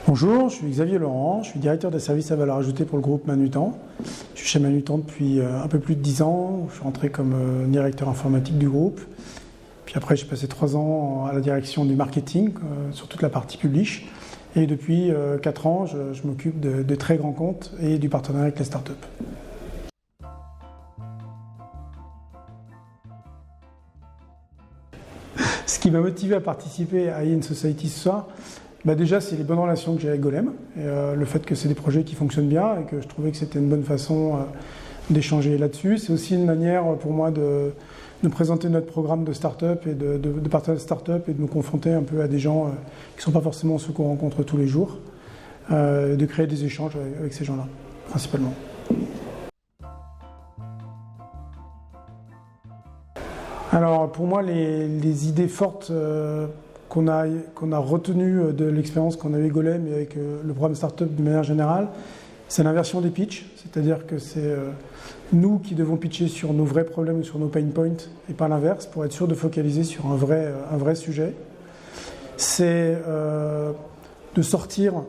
Bonjour, je suis Xavier Laurent, je suis directeur des services à valeur ajoutée pour le groupe Manutan. Je suis chez Manutan depuis un peu plus de 10 ans, je suis rentré comme directeur informatique du groupe. Puis après j'ai passé 3 ans à la direction du marketing sur toute la partie publish. Et depuis 4 ans, je m'occupe de très grands comptes et du partenariat avec les startups. Ce qui m'a motivé à participer à IN Society ce soir, déjà c'est les bonnes relations que j'ai avec Golem, et le fait que c'est des projets qui fonctionnent bien et que je trouvais que c'était une bonne façon d'échanger là-dessus. C'est aussi une manière pour moi de présenter notre programme de start-up et de partenaires de start-up et de me confronter un peu à des gens qui ne sont pas forcément ceux qu'on rencontre tous les jours, de créer des échanges avec ces gens-là, principalement. Alors pour moi, les idées fortes qu'on a retenues de l'expérience qu'on a avec Golem et avec le programme Startup de manière générale, c'est l'inversion des pitchs, c'est-à-dire que c'est nous qui devons pitcher sur nos vrais problèmes ou sur nos pain points et pas l'inverse, pour être sûr de focaliser sur un vrai sujet. C'est de sortir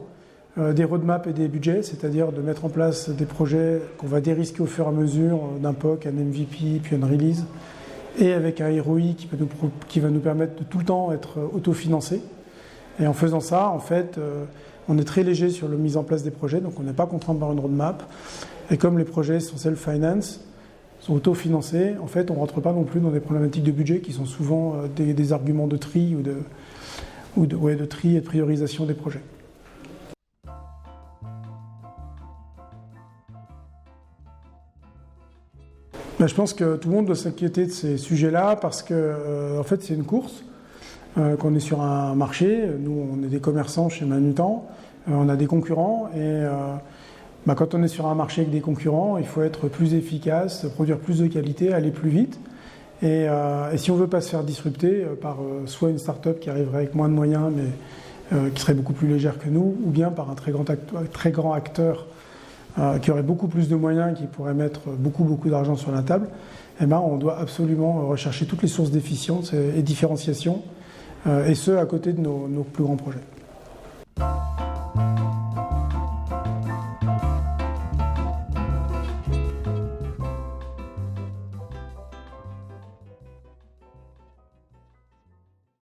des roadmaps et des budgets, c'est-à-dire de mettre en place des projets qu'on va dérisquer au fur et à mesure d'un POC, un MVP, puis une release, et avec un ROI qui va nous permettre de tout le temps être autofinancé. Et en faisant ça, en fait, on est très léger sur la mise en place des projets, donc on n'est pas contraint par une roadmap. Et comme les projets sont self-finance, sont autofinancés, en fait, on ne rentre pas non plus dans des problématiques de budget qui sont souvent des arguments de tri de tri et de priorisation des projets. Je pense que tout le monde doit s'inquiéter de ces sujets-là parce que, en fait, c'est une course. Qu'on est sur un marché, nous, on est des commerçants chez Manutan, on a des concurrents et quand on est sur un marché avec des concurrents, il faut être plus efficace, produire plus de qualité, aller plus vite. Et si on ne veut pas se faire disrupter par soit une start-up qui arriverait avec moins de moyens mais qui serait beaucoup plus légère que nous, ou bien par un très grand acteur qui aurait beaucoup plus de moyens, qui pourrait mettre beaucoup d'argent sur la table, on doit absolument rechercher toutes les sources d'efficience et différenciation, et ce, à côté de nos plus grands projets.